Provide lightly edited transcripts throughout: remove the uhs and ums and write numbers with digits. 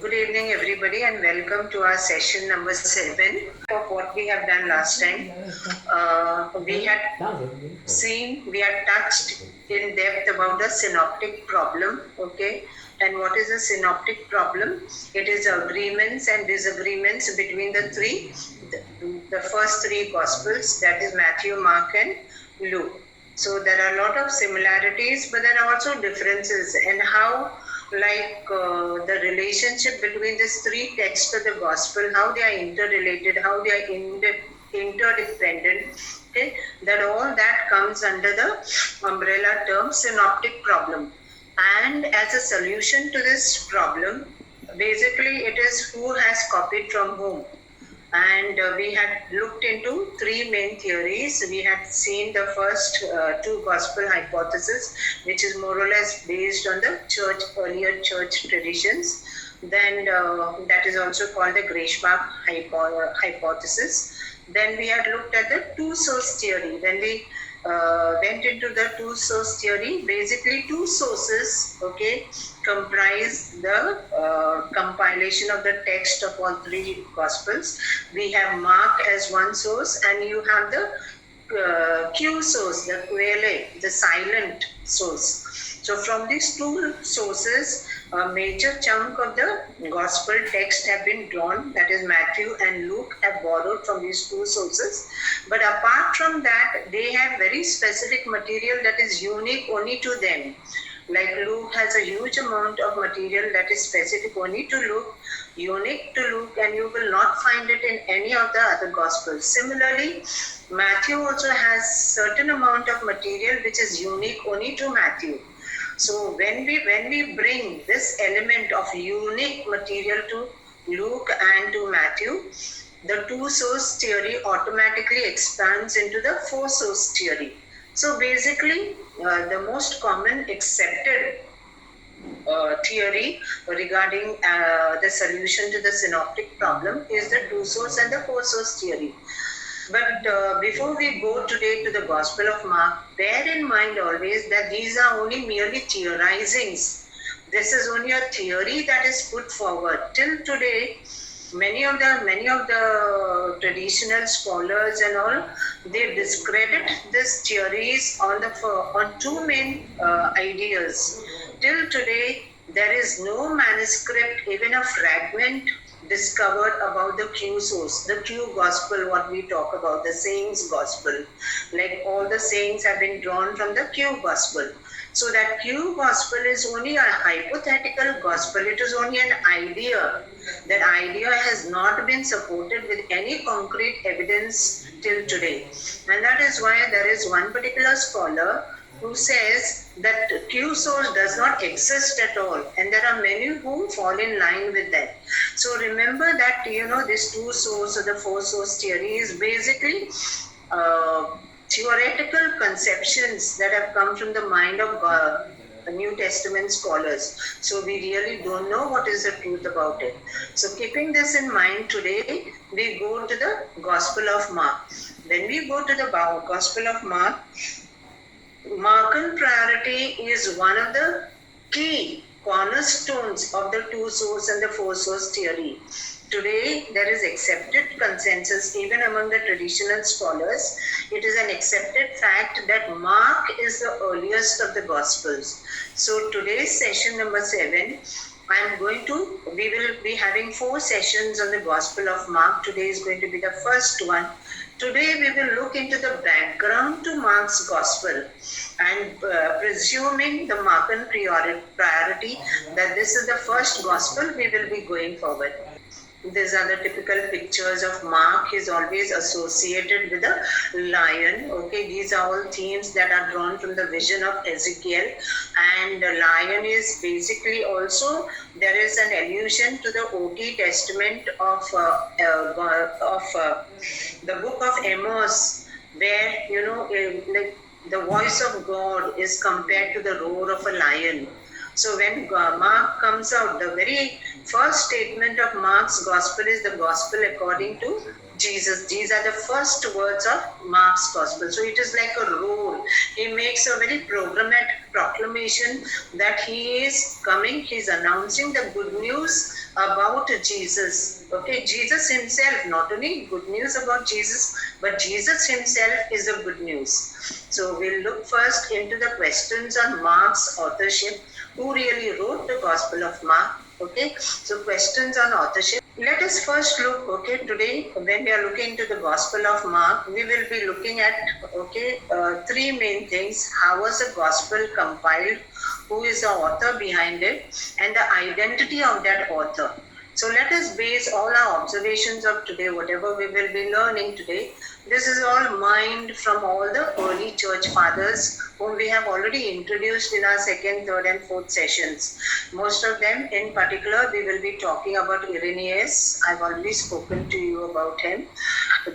Good evening, everybody, and welcome to our session number 7 of what we have done last time. We had touched in depth about the synoptic problem, okay? And what is a synoptic problem? It is agreements and disagreements between the first three Gospels, that is Matthew, Mark, and Luke. So there are a lot of similarities, but there are also differences, and how the relationship between these three texts of the gospel, how they are interrelated, how they are interdependent, okay, that comes under the umbrella term synoptic problem. And as a solution to this problem, basically it is who has copied from whom. And we had looked into three main theories. We had seen the first two gospel hypotheses, which is more or less based on the earlier church traditions. Then that is also called the Greshbach hypothesis. Then we had looked at the two source theory. When we went into the two source theory, basically two sources, okay, comprise the compilation of the text of all three gospels. We have Mark as one source, and you have the Q source, the quelle, the silent source. So from these two sources, a major chunk of the gospel text have been drawn, that is Matthew and Luke have borrowed from these two sources. But apart from that, they have very specific material that is unique only to them. Like Luke has a huge amount of material that is specific only to Luke, unique to Luke, and you will not find it in any of the other gospels. Similarly, Matthew also has certain amount of material which is unique only to Matthew. So when we bring this element of unique material to Luke and to Matthew, the two source theory automatically expands into the four source theory. So basically, the most common accepted theory regarding the solution to the synoptic problem is the two source and the four source theory. But before we go today to the Gospel of Mark, bear in mind always that these are only merely theorizings. This is only a theory that is put forward. Till today, many of the traditional scholars and all, they discredit these theories on two main ideas. Till today, there is no manuscript, even a fragment, discovered about the Q source, the Q gospel, what we talk about, the sayings gospel. Like all the sayings have been drawn from the Q gospel. So that Q gospel is only a hypothetical gospel. It is only an idea. That idea has not been supported with any concrete evidence till today. And that is why there is one particular scholar who says that Q source does not exist at all, and there are many who fall in line with that. So remember that, this two source or the four source theory is basically theoretical conceptions that have come from the mind of New Testament scholars. So we really don't know what is the truth about it. So keeping this in mind, today we go to the Gospel of Mark. When we go to the Gospel of Mark, Markan priority is one of the key cornerstones of the two source and the four source theory. Today, there is accepted consensus even among the traditional scholars. It is an accepted fact that Mark is the earliest of the Gospels. So today's session number 7, we will be having 4 sessions on the Gospel of Mark. Today is going to be the first one. Today we will look into the background to Mark's Gospel, and presuming the Markan priority that this is the first Gospel, we will be going forward. These are the typical pictures of Mark. He is always associated with a lion. Okay, these are all themes that are drawn from the vision of Ezekiel. And the lion is basically also, there is an allusion to the Old Testament of the book of Amos, where, like the voice of God is compared to the roar of a lion. So when Mark comes out, the very first statement of Mark's gospel is the gospel according to Jesus. These are the first words of Mark's gospel. So it is like a rule. He makes a very programmatic proclamation that he is coming, he's announcing the good news about Jesus. Okay, Jesus himself, not only good news about Jesus, but Jesus himself is the good news. So we'll look first into the questions on Mark's authorship. Who really wrote the Gospel of Mark? Okay, so questions on authorship. Let us first look, okay, today when we are looking into the Gospel of Mark, we will be looking at, okay, three main things. How was the Gospel compiled? Who is the author behind it? And the identity of that author. So let us base all our observations of today, whatever we will be learning today. This is all mined from all the early church fathers whom we have already introduced in our second, third and fourth sessions. Most of them, in particular, we will be talking about Irenaeus. I've already spoken to you about him.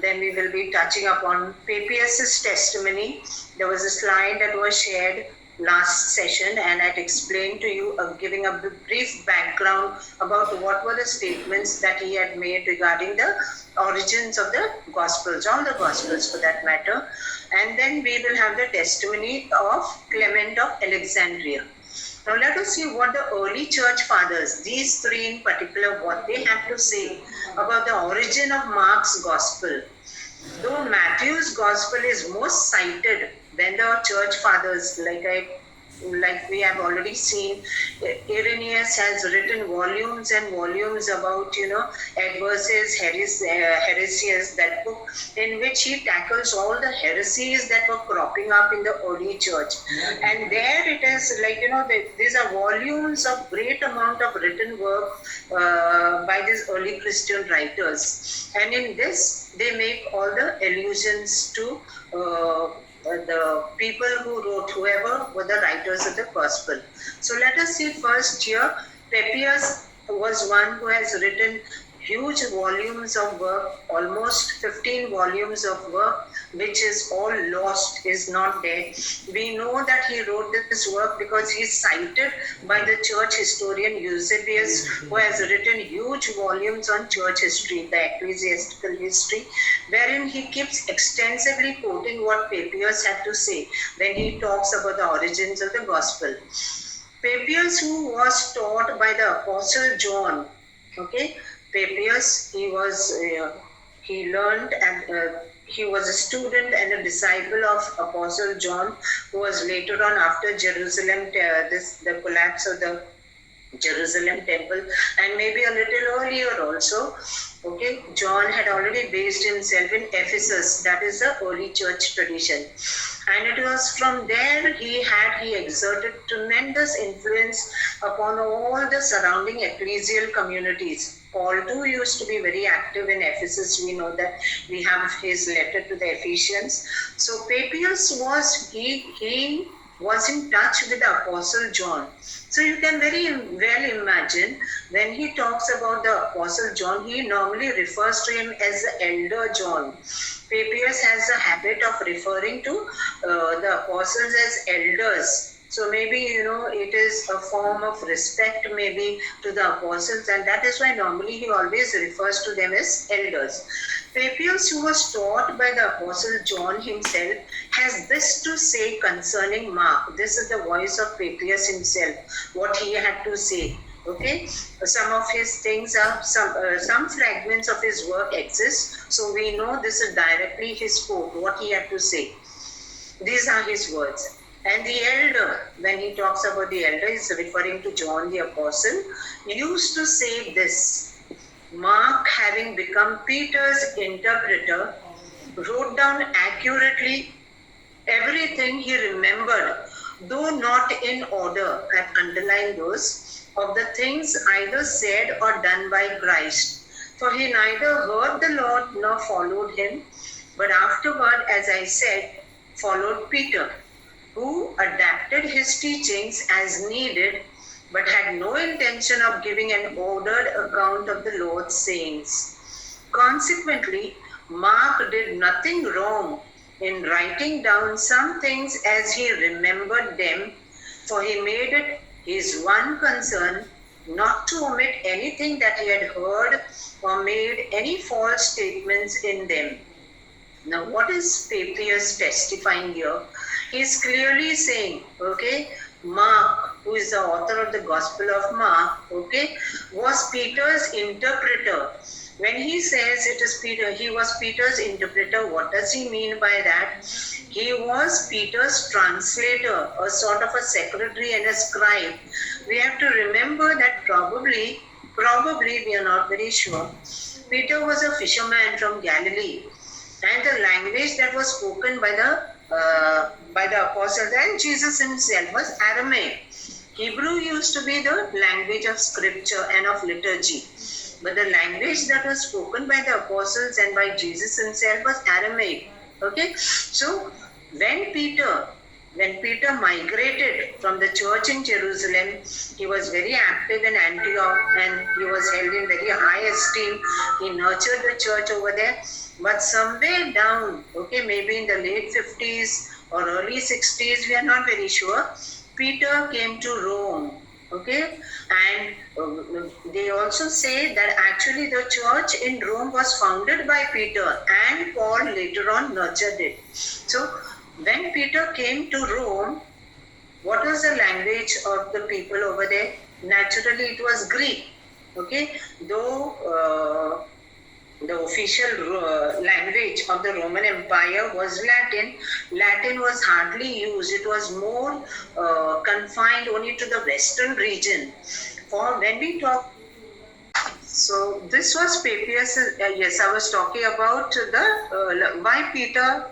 Then we will be touching upon Papias' testimony. There was a slide that was shared last session and I'd explained to you, giving a brief background about what were the statements that he had made regarding the origins of the Gospels, all the Gospels for that matter. And then we will have the testimony of Clement of Alexandria. Now let us see what the early church fathers, these three in particular, what they have to say about the origin of Mark's Gospel. Though Matthew's Gospel is most cited when the church fathers, like we have already seen, Irenaeus has written volumes and volumes about, Adversus Heresias, that book in which he tackles all the heresies that were cropping up in the early church. And there it is these are volumes of great amount of written work by these early Christian writers. And in this, they make all the allusions to the people who wrote, whoever were the writers of the gospel. So let us see first here, Papias was one who has written huge volumes of work, almost 15 volumes of work, which is all lost, is not there. We know that he wrote this work because he is cited by the church historian Eusebius, who has written huge volumes on church history, the ecclesiastical history, wherein he keeps extensively quoting what Papias had to say when he talks about the origins of the gospel. Papias, who was taught by the Apostle John, okay, Papias, he was a student and a disciple of Apostle John, who was later on, after Jerusalem, the collapse of the Jerusalem temple, and maybe a little earlier also. Okay, John had already based himself in Ephesus, that is the early church tradition. And it was from there he exerted tremendous influence upon all the surrounding ecclesial communities. Paul too used to be very active in Ephesus. We know that we have his letter to the Ephesians. So Papias was in touch with the Apostle John. So you can very well imagine when he talks about the Apostle John, he normally refers to him as the Elder John. Papias has a habit of referring to the apostles as elders. So maybe, it is a form of respect maybe to the apostles, and that is why normally he always refers to them as elders. Papias, who was taught by the Apostle John himself, has this to say concerning Mark. This is the voice of Papias himself, what he had to say. Okay, some of his things are, some fragments of his work exist. So we know this is directly his quote, what he had to say. These are his words. And the elder, when he talks about the elder, is referring to John the Apostle, used to say this: Mark, having become Peter's interpreter, wrote down accurately everything he remembered, though not in order, I've underlined those, of the things either said or done by Christ. For he neither heard the Lord nor followed him, but afterward, as I said, followed Peter, who adapted his teachings as needed, but had no intention of giving an ordered account of the Lord's sayings. Consequently, Mark did nothing wrong in writing down some things as he remembered them, for he made it his one concern not to omit anything that he had heard or made any false statements in them. Now, what is Papias testifying here? He is clearly saying, okay, Mark, who is the author of the Gospel of Mark, okay, was Peter's interpreter. When he says it is Peter, he was Peter's interpreter, what does he mean by that? He was Peter's translator, a sort of a secretary and a scribe. We have to remember that probably, we are not very sure, Peter was a fisherman from Galilee. And the language that was spoken by the apostles and Jesus himself was Aramaic. Hebrew used to be the language of scripture and of liturgy. But the language that was spoken by the apostles and by Jesus himself was Aramaic. Okay? So when Peter migrated from the church in Jerusalem, he was very active in Antioch and he was held in very high esteem. He nurtured the church over there. But somewhere down, okay, maybe in the late 50s or early 60s, we are not very sure, Peter came to Rome, okay? And they also say that actually the church in Rome was founded by Peter and Paul later on nurtured it. So when Peter came to Rome, what was the language of the people over there? Naturally, it was Greek, okay? Though the official language of the Roman Empire was Latin. Latin was hardly used. It was more confined only to the western region. For when we talk, so this was Papias. Yes, I was talking about the why Peter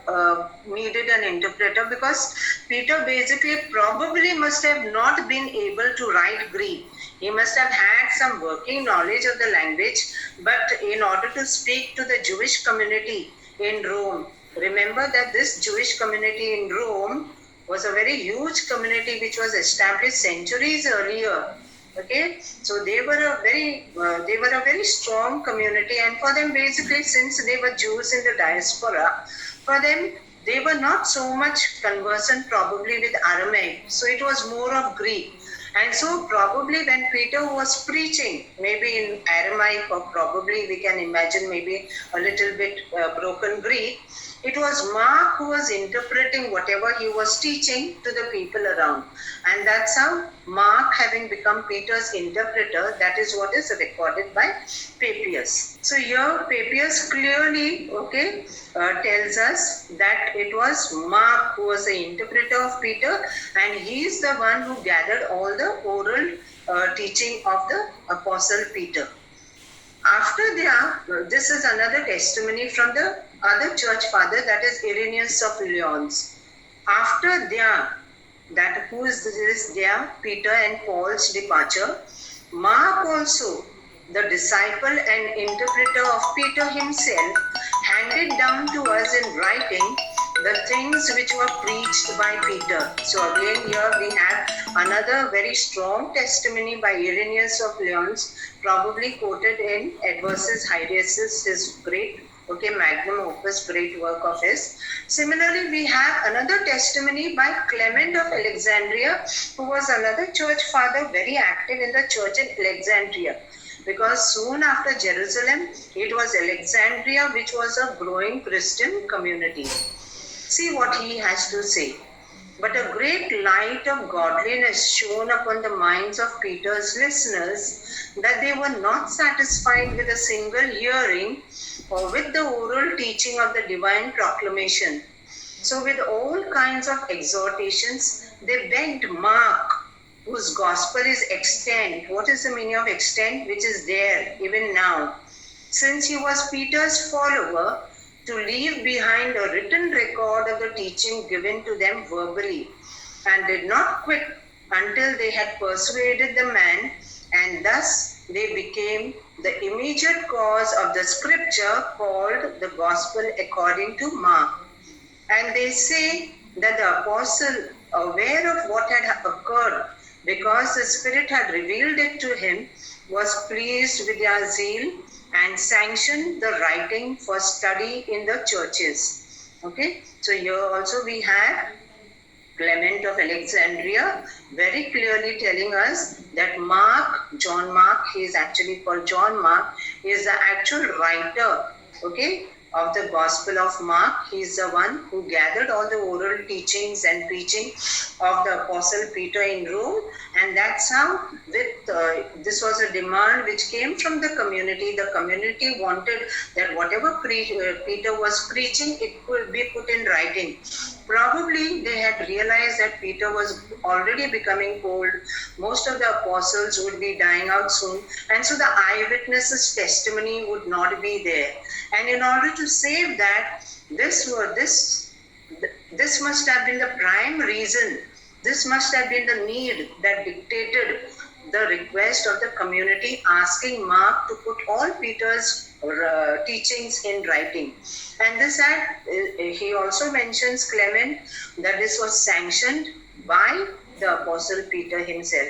needed an interpreter, because Peter basically probably must have not been able to write Greek. He must have had some working knowledge of the language, but in order to speak to the Jewish community in Rome, remember that this Jewish community in Rome was a very huge community which was established centuries earlier. Okay, so they were a very strong community, and for them basically, since they were Jews in the diaspora, for them they were not so much conversant probably with Aramaic, so it was more of Greek. And so probably when Peter was preaching, maybe in Aramaic, or probably we can imagine maybe a little bit broken Greek, it was Mark who was interpreting whatever he was teaching to the people around. And that's how Mark, having become Peter's interpreter, that is what is recorded by Papias. So here Papias clearly, okay, tells us that it was Mark who was the interpreter of Peter, and he is the one who gathered all the oral teaching of the Apostle Peter. After this is another testimony from the other church father, that is Irenaeus of Lyons. After who is this Peter and Paul's departure, Mark also, the disciple and interpreter of Peter himself, handed down to us in writing the things which were preached by Peter. So again here we have another very strong testimony by Irenaeus of Lyons, probably quoted in Edversus Hyrieus, his great magnum opus, great work of his. Similarly, we have another testimony by Clement of Alexandria, who was another church father, very active in the church in Alexandria. Because soon after Jerusalem, it was Alexandria which was a growing Christian community. See what he has to say. But a great light of godliness shone upon the minds of Peter's listeners, that they were not satisfied with a single hearing or with the oral teaching of the divine proclamation. So with all kinds of exhortations, they begged Mark, whose gospel is extant. What is the meaning of extant? Which is there even now. Since he was Peter's follower, to leave behind a written record of the teaching given to them verbally, and did not quit until they had persuaded the man, and thus they became the immediate cause of the scripture called the gospel according to Mark. And they say that the apostle, aware of what had occurred, because the Spirit had revealed it to him, was pleased with their zeal and sanctioned the writing for study in the churches. Okay, so here also we have Clement of Alexandria, very clearly telling us that Mark, John Mark, he is actually called John Mark, he is the actual writer, okay, of the Gospel of Mark. He is the one who gathered all the oral teachings and preaching of the Apostle Peter in Rome, and that's how this was a demand which came from the community. The community wanted that whatever Peter was preaching, it could be put in writing. Probably they had realized that Peter was already becoming old. Most of the apostles would be dying out soon, and so the eyewitnesses' testimony would not be there. And in order to save that, this must have been the prime reason. This must have been the need that dictated the request of the community asking Mark to put all Peter's teachings in writing. And this he also mentions, Clement, that this was sanctioned by the Apostle Peter himself.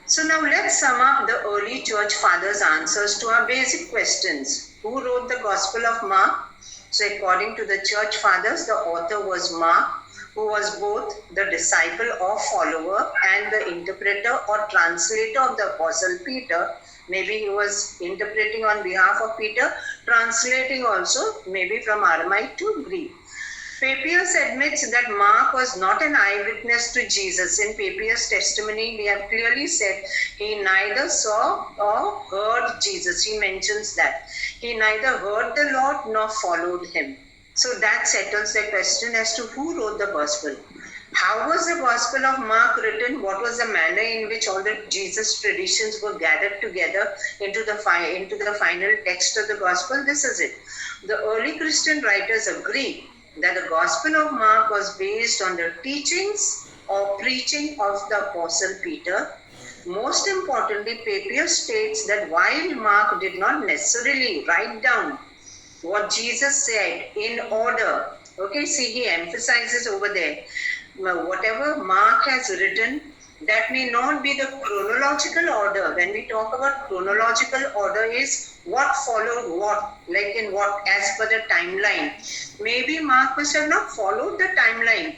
So now let's sum up the early church fathers' answers to our basic questions. Who wrote the Gospel of Mark? So according to the church fathers, the author was Mark, who was both the disciple or follower and the interpreter or translator of the Apostle Peter. Maybe he was interpreting on behalf of Peter, translating also maybe from Aramaic to Greek. Papias admits that Mark was not an eyewitness to Jesus. In Papias' testimony, we have clearly said he neither saw or heard Jesus. He mentions that. He neither heard the Lord nor followed him. So that settles the question as to who wrote the Gospel. How was the Gospel of Mark written? What was the manner in which all the Jesus traditions were gathered together into the final text of the Gospel? This is it. The early Christian writers agree that the Gospel of Mark was based on the teachings or preaching of the Apostle Peter. Most importantly, Papias states that while Mark did not necessarily write down what Jesus said in order, okay, see, he emphasizes over there, whatever Mark has written, that may not be the chronological order. When we talk about chronological order is what followed what, like in what, as per the timeline. Maybe Mark must have not followed the timeline,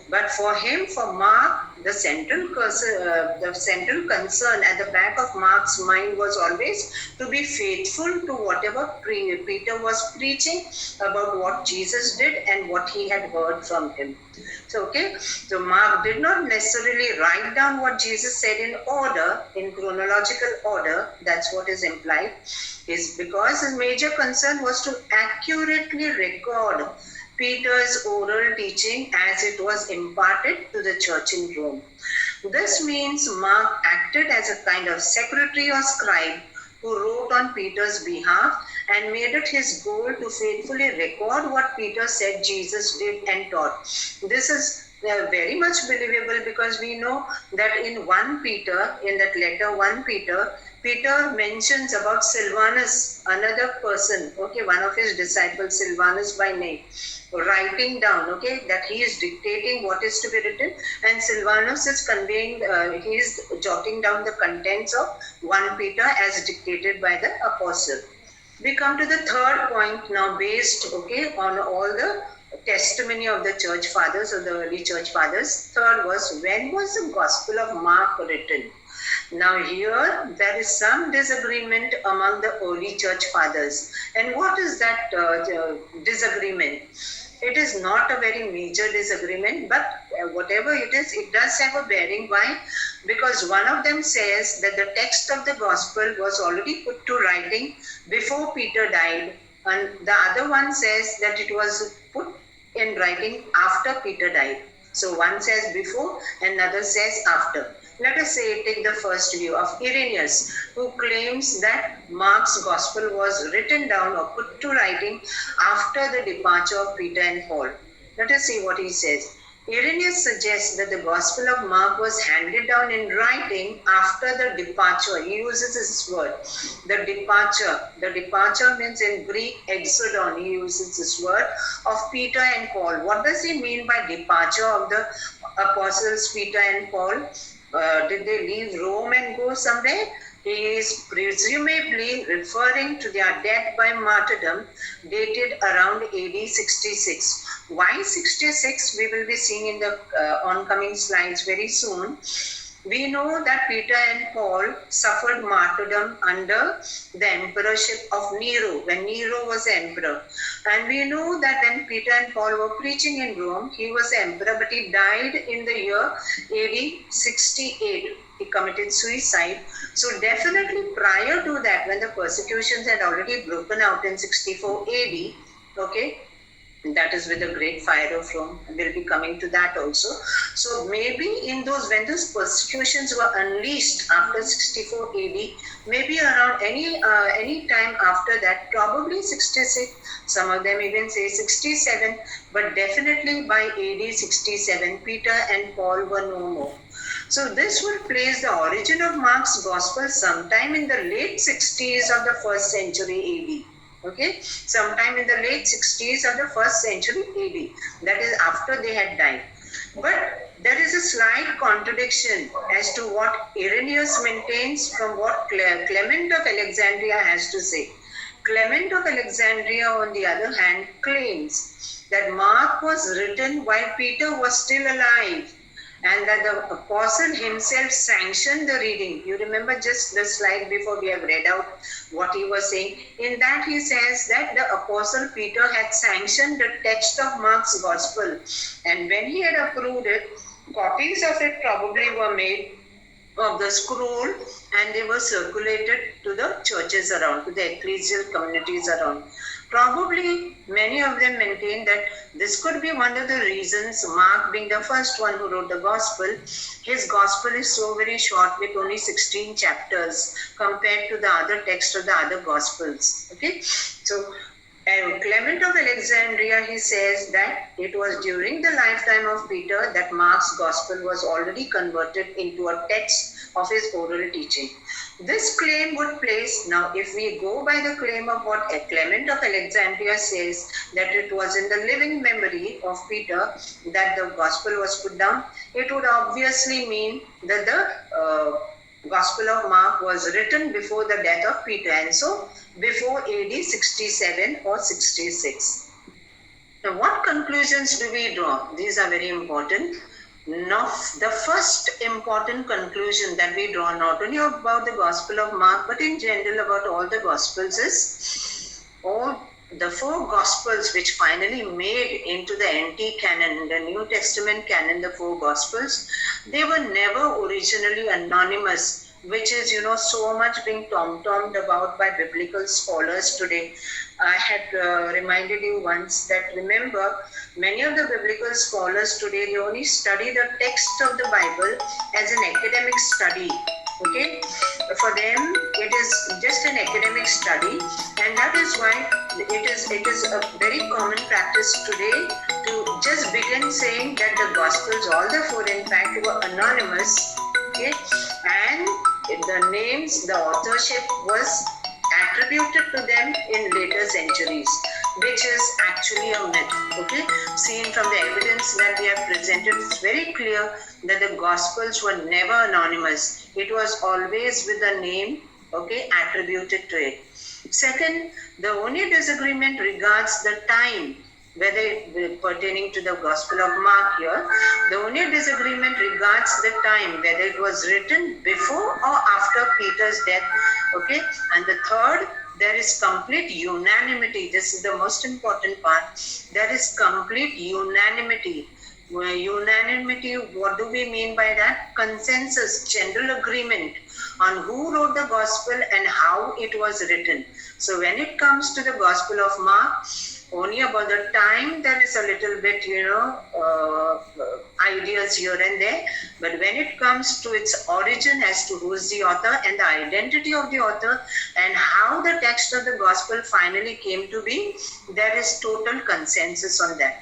but for him, for Mark, the central concern at the back of Mark's mind was always to be faithful to whatever Peter was preaching about what Jesus did and what he had heard from him. So Mark did not necessarily write down what Jesus said in order, in chronological order. That's what is implied, is because his major concern was to accurately record Peter's oral teaching as it was imparted to the church in Rome. This means Mark acted as a kind of secretary or scribe who wrote on Peter's behalf and made it his goal to faithfully record what Peter said Jesus did and taught. This is very much believable because we know that in 1 Peter, in that letter 1 Peter, Peter mentions about Silvanus, another person, one of his disciples, Silvanus by name, writing down, that he is dictating what is to be written, and Silvanus is conveying, he is jotting down the contents of 1 Peter as dictated by the apostle. We come to the third point now, based, on all the testimony of the church fathers, or the early church fathers. Third was, when was the Gospel of Mark written? Now here, there is some disagreement among the early church fathers. And what is that disagreement? It is not a very major disagreement, but whatever it is, it does have a bearing. Why? Because one of them says that the text of the Gospel was already put to writing before Peter died, and the other one says that it was put in writing after Peter died. So one says before, another says after. Let us take the first view of Irenaeus, who claims that Mark's Gospel was written down or put to writing after the departure of Peter and Paul. Let us see what he says. Irenaeus suggests that the Gospel of Mark was handed down in writing after the departure. He uses this word, the departure. The departure means in Greek, exodon. He uses this word of Peter and Paul. What does he mean by departure of the apostles Peter and Paul? Did they leave Rome and go somewhere? He is presumably referring to their death by martyrdom dated around AD 66. Why 66? We will be seeing in the oncoming slides very soon. We know that Peter and Paul suffered martyrdom under the emperorship of Nero, when Nero was emperor. And we know that when Peter and Paul were preaching in Rome, he was emperor, but he died in the year AD 68. He committed suicide. So definitely prior to that, when the persecutions had already broken out in 64 AD, okay, that is with the great fire of Rome. We'll be coming to that also. So maybe in those, when those persecutions were unleashed after 64 AD, maybe around any time after that, probably 66, some of them even say 67, but definitely by AD 67, Peter and Paul were no more. So this would place the origin of Mark's gospel sometime in the late 60s of the first century AD. Okay, sometime in the late 60s of the first century AD, that is after they had died. But there is a slight contradiction as to what Irenaeus maintains from what Clement of Alexandria has to say. Clement of Alexandria, on the other hand, claims that Mark was written while Peter was still alive, and that the apostle himself sanctioned the reading. You remember just the slide before we have read out what he was saying. In that he says that the apostle Peter had sanctioned the text of Mark's gospel. And when he had approved it, copies of it probably were made of the scroll, and they were circulated to the churches around, to the ecclesial communities around. Probably many of them maintain that this could be one of the reasons Mark, being the first one who wrote the gospel, his gospel is so very short with only 16 chapters compared to the other text of the other gospels. Okay, so Clement of Alexandria, he says that it was during the lifetime of Peter that Mark's gospel was already converted into a text of his oral teaching. This claim would place, now if we go by the claim of what Clement of Alexandria says, that it was in the living memory of Peter that the gospel was put down, it would obviously mean that the Gospel of Mark was written before the death of Peter, and so before AD 67 or 66. Now, what conclusions do we draw? These are very important. Now, the first important conclusion that we draw, not only about the Gospel of Mark, but in general about all the Gospels, is all the four Gospels which finally made into the NT canon, the New Testament canon, the four Gospels, they were never originally anonymous, which is, so much being tom-tommed about by biblical scholars today. I had reminded you once that, remember, many of the biblical scholars today, they only study the text of the Bible as an academic study. Okay, for them it is just an academic study, and that is why it is a very common practice today to just begin saying that the Gospels, all the four in fact, were anonymous. Okay, and the names, the authorship was attributed to them in later centuries, which is actually a myth. Okay, seen from the evidence that we have presented, it's very clear that the Gospels were never anonymous. It was always with a name, okay, attributed to it. Second, the only disagreement regards the time, whether pertaining to the Gospel of Mark here, the only disagreement regards the time, whether it was written before or after Peter's death. Okay, and the third, there is complete unanimity. This is the most important part. There is complete unanimity. Unanimity, what do we mean by that? Consensus, general agreement on who wrote the gospel and how it was written. So when it comes to the Gospel of Mark, only about the time there is a little bit, ideas here and there. But when it comes to its origin as to who is the author and the identity of the author and how the text of the gospel finally came to be, there is total consensus on that.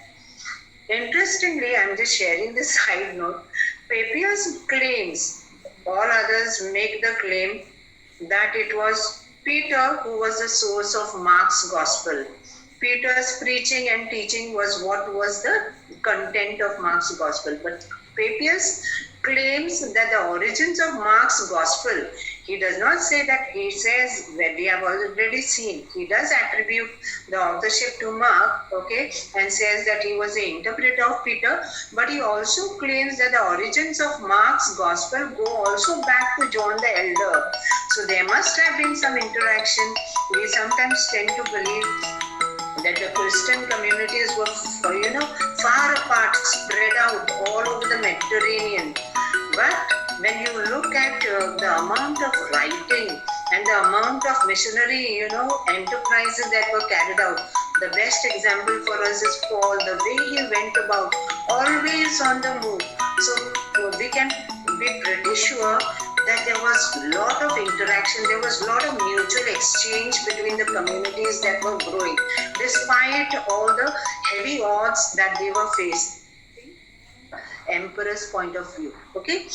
Interestingly, I'm just sharing this side note. Papias claims, all others make the claim that it was Peter who was the source of Mark's gospel. Peter's preaching and teaching was what was the content of Mark's gospel. But Papias claims that the origins of Mark's gospel, he does not say that, he says that we have already seen, he does attribute the authorship to Mark, okay, and says that he was the interpreter of Peter, but he also claims that the origins of Mark's gospel go also back to John the Elder. So there must have been some interaction. We sometimes tend to believe that the Christian communities were, far apart, spread out all over the Mediterranean. But when you look at the amount of writing and the amount of missionary, enterprises that were carried out, the best example for us is Paul, the way he went about, always on the move. So we can be pretty sure that there was a lot of interaction, there was a lot of mutual exchange between the communities that were growing, despite all the heavy odds that they were facing. Emperor's point of view, okay?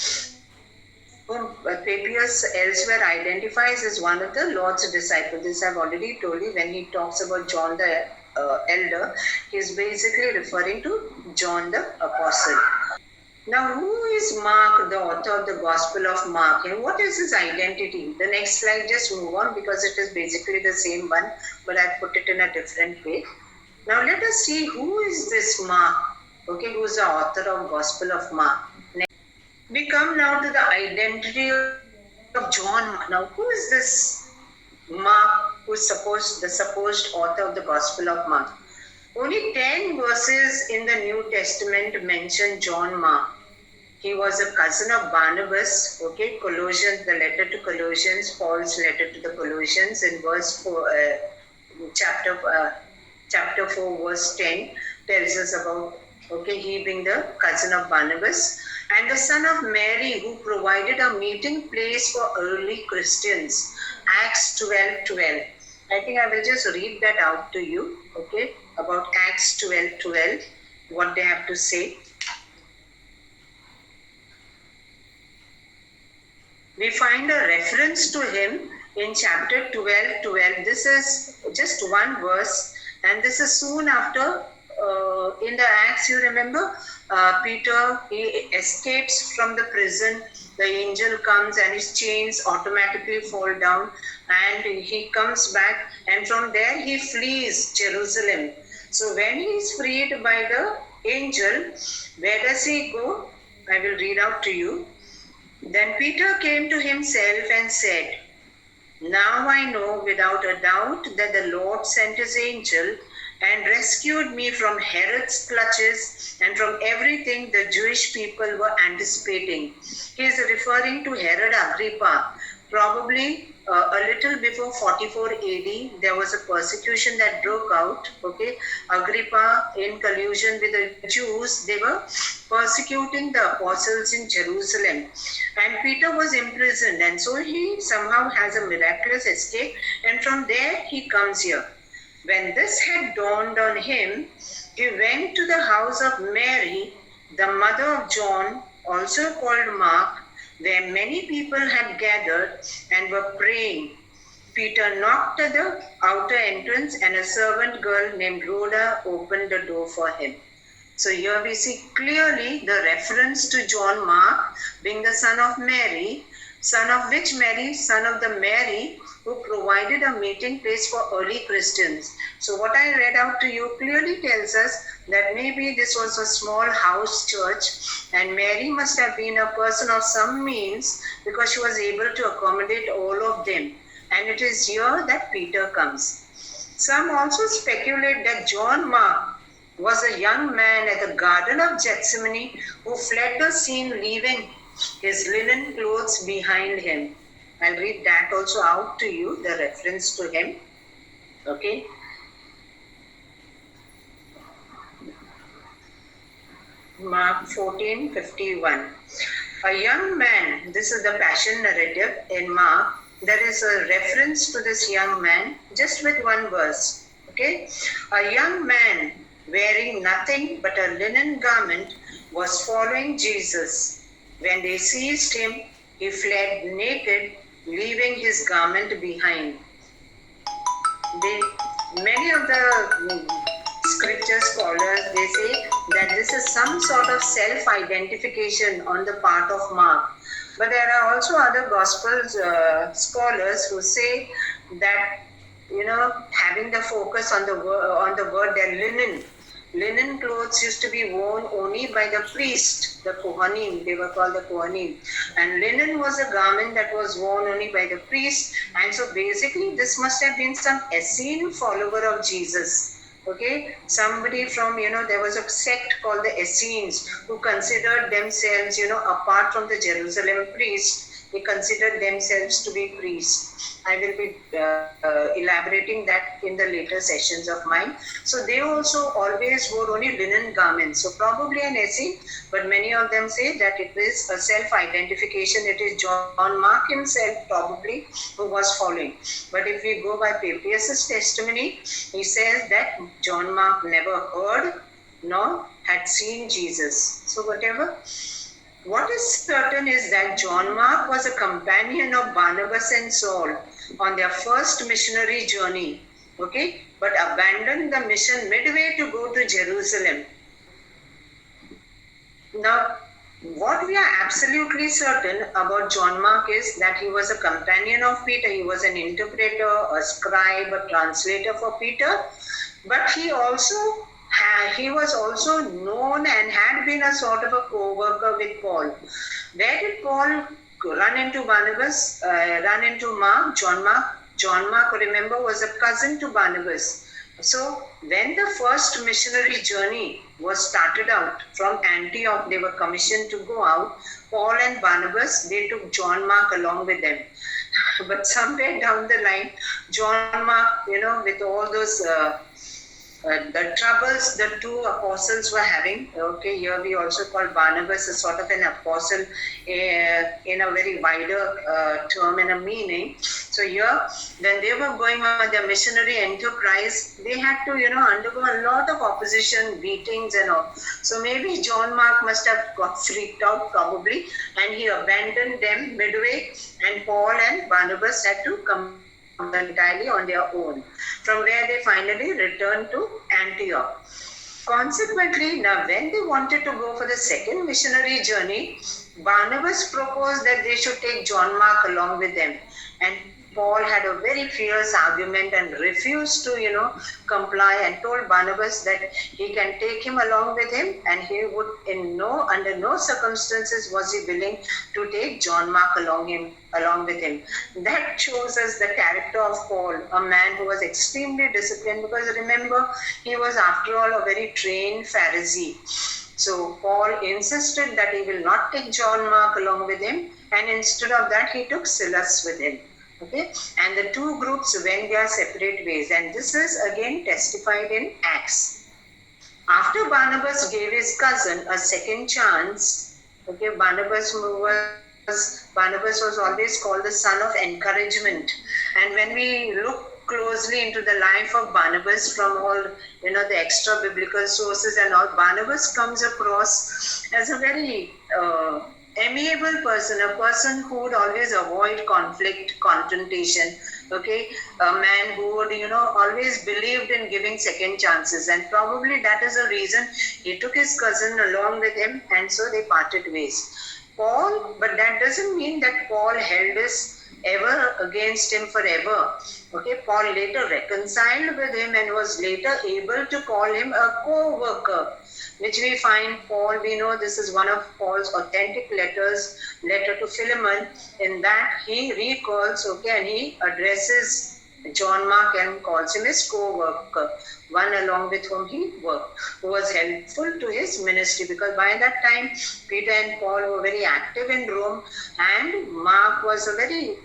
Whom Papias elsewhere identifies as one of the Lord's disciples. This I've already told you. When he talks about John the Elder, he's basically referring to John the Apostle. Now, who is Mark, the author of the Gospel of Mark, and what is his identity? The next slide, just move on because it is basically the same one, but I put it in a different way. Now, let us see who is this Mark, okay, who is the author of Gospel of Mark. Next, we come now to the identity of John. Now, who is this Mark, who is the supposed author of the Gospel of Mark? Only 10 verses in the New Testament mention John Mark. He was a cousin of Barnabas, okay, Colossians, the letter to Colossians, Paul's letter to the Colossians in verse 4, chapter 4, verse 10 tells us about, okay, he being the cousin of Barnabas and the son of Mary, who provided a meeting place for early Christians, Acts 12:12. I think I will just read that out to you, okay, about Acts 12:12, what they have to say. We find a reference to him in chapter 12:12. This is just one verse, and this is soon after, in the Acts, you remember, Peter, he escapes from the prison. The angel comes and his chains automatically fall down, and he comes back, and from there he flees Jerusalem. So when he is freed by the angel, where does he go? I will read out to you. Then Peter came to himself and said, "Now I know without a doubt that the Lord sent his angel and rescued me from Herod's clutches and from everything the Jewish people were anticipating." He is referring to Herod Agrippa. Probably a little before 44 AD, there was a persecution that broke out. Okay, Agrippa, in collusion with the Jews, they were persecuting the apostles in Jerusalem. And Peter was imprisoned, and so he somehow has a miraculous escape, and from there he comes here. When this had dawned on him, he went to the house of Mary, the mother of John, also called Mark, where many people had gathered and were praying. Peter knocked at the outer entrance, and a servant girl named Rhoda opened the door for him. So here we see clearly the reference to John Mark being the son of Mary. Son of which Mary? Son of the Mary who provided a meeting place for early Christians. So what I read out to you clearly tells us that maybe this was a small house church, and Mary must have been a person of some means because she was able to accommodate all of them. And it is here that Peter comes. Some also speculate that John Mark was a young man at the Garden of Gethsemane who fled the scene, leaving his linen clothes behind him. I'll read that also out to you, the reference to him. Okay. Mark 14:51. A young man, this is the Passion narrative in Mark. There is a reference to this young man just with one verse. Okay. A young man wearing nothing but a linen garment was following Jesus. When they seized him, he fled naked, leaving his garment behind. Many of the scripture scholars, they say that this is some sort of self-identification on the part of Mark. But there are also other Gospels scholars who say that, having the focus on the word, that linen clothes used to be worn only by the priest, the Kohanim, they were called the Kohanim. And linen was a garment that was worn only by the priest. And so basically this must have been some Essene follower of Jesus. Okay, somebody from, there was a sect called the Essenes who considered themselves, apart from the Jerusalem priests, they considered themselves to be priests. I will be elaborating that in the later sessions of mine. So they also always wore only linen garments. So probably an Essene, but many of them say that it is a self-identification. It is John Mark himself probably who was following. But if we go by Papias' testimony, he says that John Mark never heard nor had seen Jesus. So what is certain is that John Mark was a companion of Barnabas and Saul on their first missionary journey, okay, but abandoned the mission midway to go to Jerusalem. Now, what we are absolutely certain about John Mark is that he was a companion of Peter. He was an interpreter, a scribe, a translator for Peter, but he was also known and had been a sort of a co-worker with Paul. Where did Paul run into Barnabas, run into Mark, John Mark? John Mark, remember, was a cousin to Barnabas. So when the first missionary journey was started out from Antioch, they were commissioned to go out. Paul and Barnabas, they took John Mark along with them. But somewhere down the line, John Mark, with all those the troubles the two apostles were having. Okay, here we also call Barnabas a sort of an apostle in a very wider term and a meaning. So here, when they were going on their missionary enterprise, they had to, undergo a lot of opposition, beatings and all. So maybe John Mark must have got freaked out probably, and he abandoned them midway, and Paul and Barnabas had to come entirely on their own, from where they finally returned to Antioch. Consequently, now when they wanted to go for the second missionary journey, Barnabas proposed that they should take John Mark along with them, and Paul had a very fierce argument and refused to, comply, and told Barnabas that he can take him along with him, and he would under no circumstances was he willing to take John Mark along with him. That shows us the character of Paul, a man who was extremely disciplined, because remember, he was after all a very trained Pharisee. So Paul insisted that he will not take John Mark along with him, and instead of that he took Silas with him. Okay, and the two groups went their separate ways, and this is again testified in Acts. After Barnabas gave his cousin a second chance, okay, Barnabas was always called the son of encouragement. And when we look closely into the life of Barnabas from all, the extra biblical sources and all, Barnabas comes across as a very amiable person, a person who would always avoid conflict, confrontation, okay, a man who would, always believed in giving second chances, and probably that is the reason he took his cousin along with him, and so they parted ways. But that doesn't mean that Paul held this ever against him forever. Okay, Paul later reconciled with him and was later able to call him a co-worker, which we find Paul, we know this is one of Paul's authentic letter to Philemon, in that he recalls, and he addresses John Mark and calls him his co-worker, one along with whom he worked, who was helpful to his ministry, because by that time Peter and Paul were very active in Rome, and Mark was a very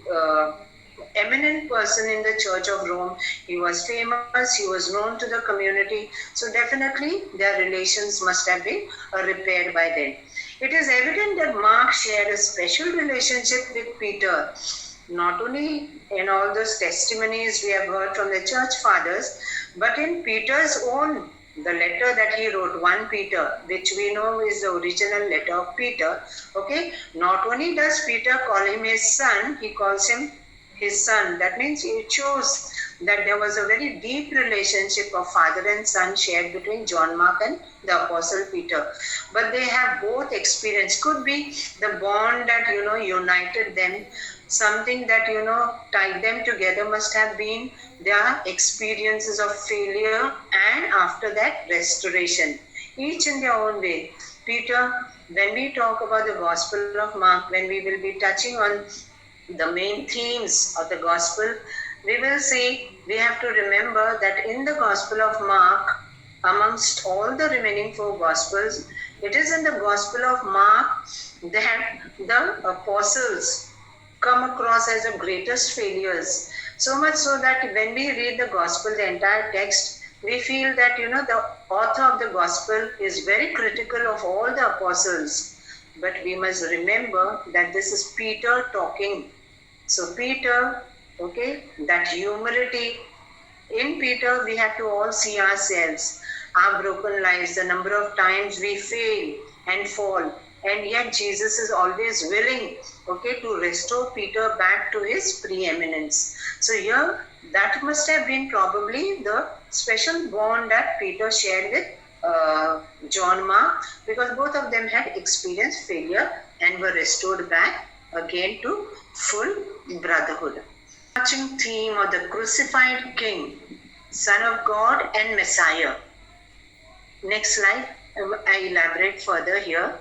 eminent person in the Church of Rome. He was famous, he was known to the community, so definitely their relations must have been repaired by then. It is evident that Mark shared a special relationship with Peter, not only in all those testimonies we have heard from the church fathers, but in Peter's own, the letter that he wrote, 1 Peter, which we know is the original letter of Peter. Okay, not only does Peter call him his son, he calls him his son. That means he chose that there was a very deep relationship of father and son shared between John Mark and the Apostle Peter. But they have both experienced, could be the bond that, united them, something that, tied them together must have been their experiences of failure and after that restoration, each in their own way. Peter, when we talk about the Gospel of Mark, when we will be touching on the main themes of the Gospel, we will see, we have to remember that in the Gospel of Mark, amongst all the remaining 4 Gospels, it is in the Gospel of Mark that the apostles come across as the greatest failures. So much so that when we read the Gospel, the entire text, we feel that, the author of the Gospel is very critical of all the apostles. But we must remember that this is Peter talking. So Peter, that humility, in Peter we have to all see ourselves, our broken lives, the number of times we fail and fall. And yet Jesus is always willing, to restore Peter back to his preeminence. So here, that must have been probably the special bond that Peter shared with John Mark, because both of them had experienced failure and were restored back again to full brotherhood. Touching theme of the crucified King, Son of God and Messiah. Next slide, I elaborate further here.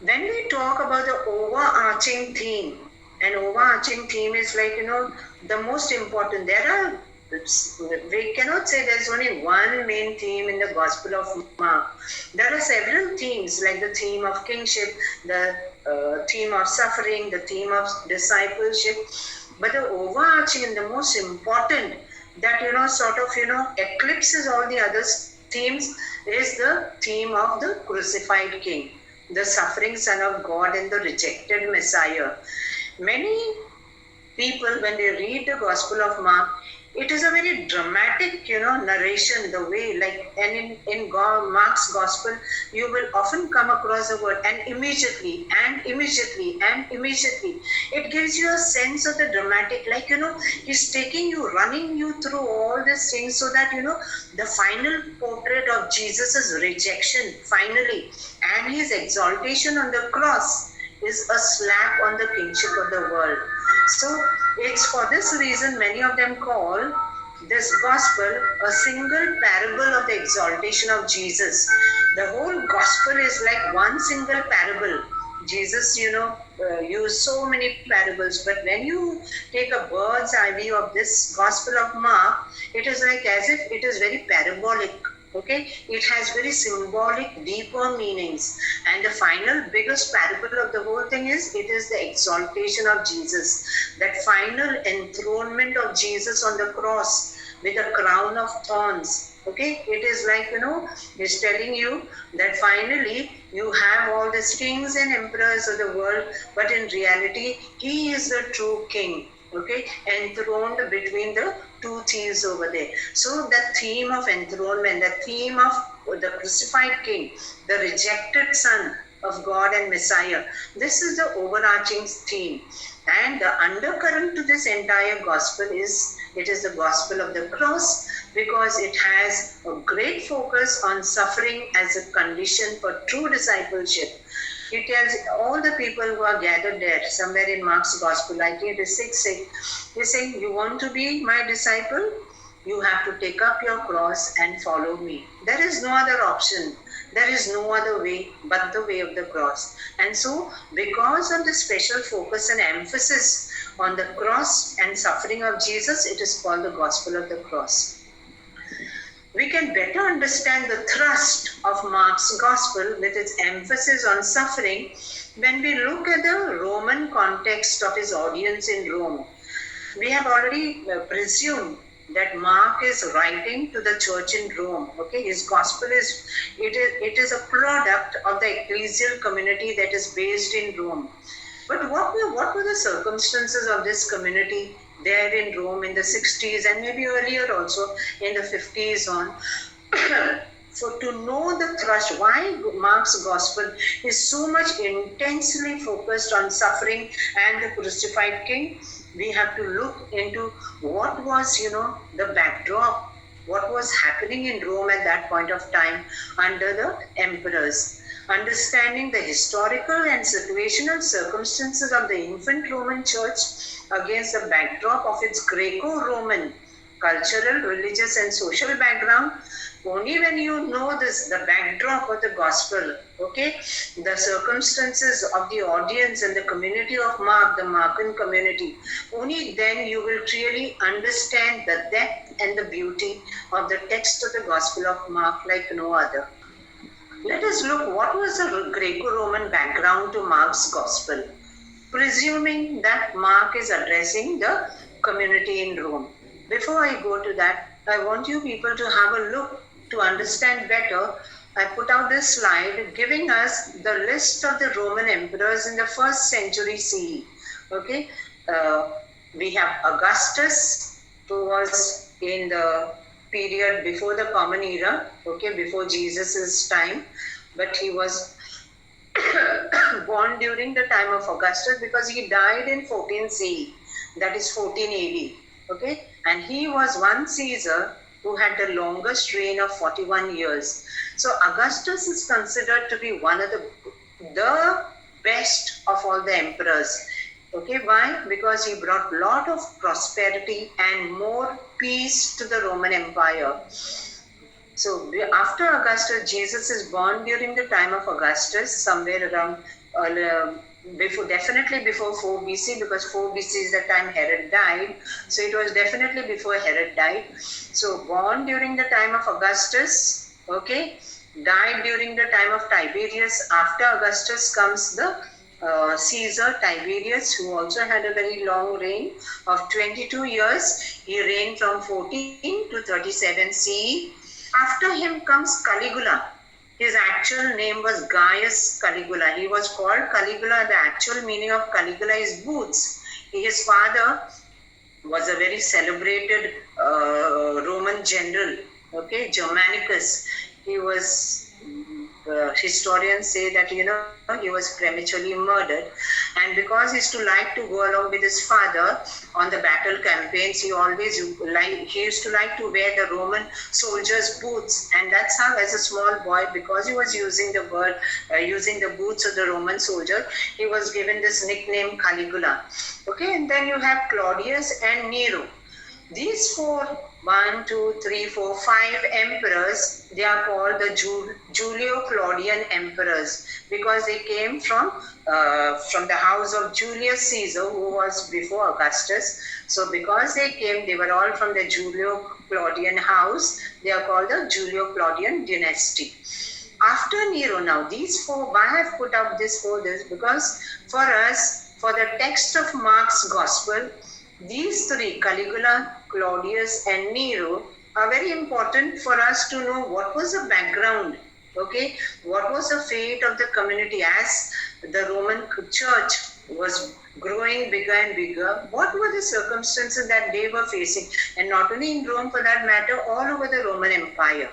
When we talk about the overarching theme, an overarching theme is like, the most important. We cannot say there's only one main theme in the Gospel of Mark. There are several themes, like the theme of kingship, the theme of suffering, the theme of discipleship. But the overarching and the most important that, eclipses all the other themes is the theme of the crucified King, the suffering Son of God and the rejected Messiah. Many people, when they read the Gospel of Mark, it is a very dramatic, narration, the way, and in Mark's Gospel, you will often come across the word and immediately. It gives you a sense of the dramatic, he's taking you, running you through all these things so that, the final portrait of Jesus' rejection, finally, and his exaltation on the cross is a slap on the kingship of the world. So it's for this reason many of them call this gospel a single parable of the exaltation of Jesus. The whole gospel is like one single parable. Jesus, used so many parables, but when you take a bird's eye view of this Gospel of Mark, it is like as if it is very parabolic. It has very symbolic, deeper meanings. And the final, biggest parable of the whole thing is, it is the exaltation of Jesus. That final enthronement of Jesus on the cross with a crown of thorns. It is like, it's telling you that finally you have all the kings and emperors of the world, but in reality, he is the true king. Enthroned between the 2 thieves over there. So the theme of enthronement, the theme of the crucified King, the rejected Son of God and Messiah, this is the overarching theme. And the undercurrent to this entire gospel is, it is the gospel of the cross, because it has a great focus on suffering as a condition for true discipleship. It tells all the people who are gathered there, somewhere in Mark's Gospel, I think it is 6:6, they say, you want to be my disciple? You have to take up your cross and follow me. There is no other option. There is no other way but the way of the cross. And so, because of the special focus and emphasis on the cross and suffering of Jesus, it is called the Gospel of the Cross. We can better understand the thrust of Mark's Gospel with its emphasis on suffering when we look at the Roman context of his audience in Rome. We have already presumed that Mark is writing to the church in Rome. His Gospel is, it is a product of the ecclesial community that is based in Rome. But what were the circumstances of this community there in Rome in the 60s and maybe earlier also in the 50s on? for to know the thrust, why Mark's gospel is so much intensely focused on suffering and the crucified king, we have to look into what was, the backdrop, what was happening in Rome at that point of time under the emperors. Understanding the historical and situational circumstances of the infant Roman Church against the backdrop of its Greco-Roman cultural, religious, and social background. Only when you know this, the backdrop of the gospel, okay, the circumstances of the audience and the community of Mark, the Markan community, only then you will really understand the depth and the beauty of the text of the Gospel of Mark like no other. Let us look what was the Greco-Roman background to Mark's Gospel, presuming that Mark is addressing the community in Rome. Before I go to that, I want you people to have a look to understand better. I put out this slide giving us the list of the Roman emperors in the 1st century CE. Okay, we have Augustus, who was in the period before the Common Era, okay, before Jesus's time, but he was born during the time of Augustus because he died in 14 CE, that is 14 AD, okay, and he was one Caesar who had the longest reign of 41 years. So Augustus is considered to be one of the best of all the emperors. Okay, why? Because he brought a lot of prosperity and more peace to the Roman Empire. So after Augustus, Jesus is born during the time of Augustus, somewhere around definitely before 4 BC, because 4 BC is the time Herod died. So it was definitely before Herod died. So born during the time of Augustus, okay, died during the time of Tiberius. After Augustus comes the Caesar Tiberius, who also had a very long reign of 22 years. He reigned from 14 to 37 CE. After him comes Caligula. His actual name was Gaius Caligula. He was called Caligula. The actual meaning of Caligula is boots. His father was a very celebrated Roman general, okay, Germanicus. He was, historians say that, he was prematurely murdered. And because he used to like to go along with his father on the battle campaigns, he used to like to wear the Roman soldiers' boots. And that's how, as a small boy, because he was using the boots of the Roman soldier, he was given this nickname Caligula. Okay, and then you have Claudius and Nero. These 4, 1, 2, 3, 4, 5 emperors, they are called the Julio-Claudian emperors because they came from the house of Julius Caesar, who was before Augustus. So because they came, they were all from the Julio-Claudian house. They are called the Julio-Claudian dynasty. After Nero, now these 4, why I have put up this 4 this? Because for us, for the text of Mark's Gospel, these 3, Caligula, Claudius, and Nero, are very important for us to know what was the background, okay? What was the fate of the community as the Roman Church was growing bigger and bigger? What were the circumstances that they were facing? And not only in Rome, for that matter, all over the Roman Empire.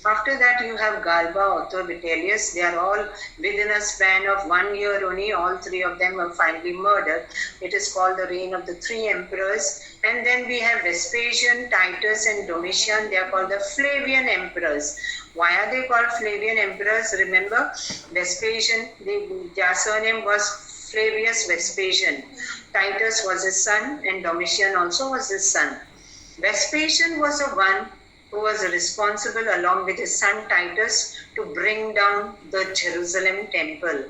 After that, you have Galba, Otho, Vitellius. They are all within a span of 1 year only. All 3 of them were finally murdered. It is called the reign of the 3 emperors. And then we have Vespasian, Titus, and Domitian. They are called the Flavian emperors. Why are they called Flavian emperors? Remember, Vespasian, their surname was Flavius Vespasian. Titus was his son, and Domitian also was his son. Vespasian was the one who was responsible, along with his son Titus, to bring down the Jerusalem temple.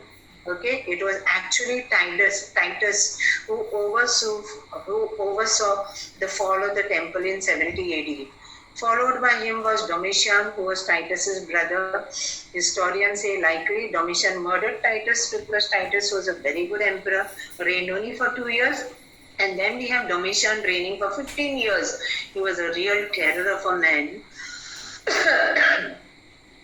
Okay, it was actually Titus who oversaw the fall of the temple in 70 AD. Followed by him was Domitian, who was Titus's brother. Historians say likely Domitian murdered Titus because Titus was a very good emperor, reigned only for 2 years. And then we have Domitian reigning for 15 years. He was a real terror of a man.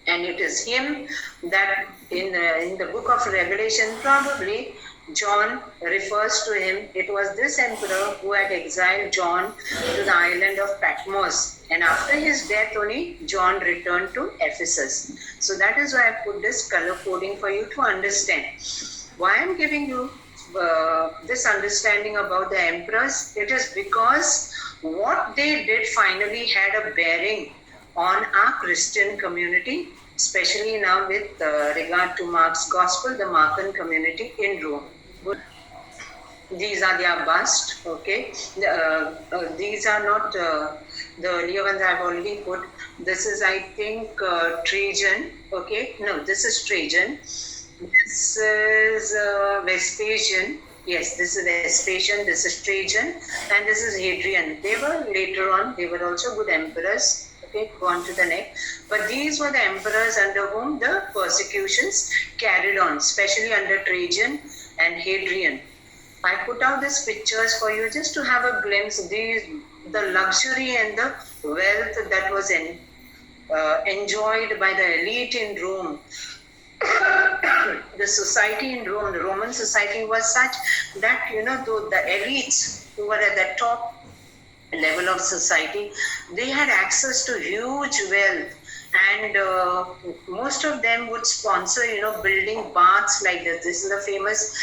And it is him that in the book of Revelation, probably John refers to him. It was this emperor who had exiled John to the island of Patmos. And after his death only, John returned to Ephesus. So that is why I put this color coding for you to understand. Why I'm giving you this understanding about the emperors, it is because what they did finally had a bearing on our Christian community, especially now with regard to Mark's gospel, the Markan community in Rome. These are their bust, okay. These are not the earlier ones I've already put. This is, I think, Trajan, okay. No, this is Trajan. This is Vespasian. Yes, this is Vespasian, this is Trajan, and this is Hadrian. They were later on, they were also good emperors. Okay, go on to the next. But these were the emperors under whom the persecutions carried on, especially under Trajan and Hadrian. I put out these pictures for you just to have a glimpse of the luxury and the wealth that was enjoyed by the elite in Rome. The society in Rome, the Roman society was such that, the elites who were at the top level of society, they had access to huge wealth, and most of them would sponsor, building baths like this. This is the famous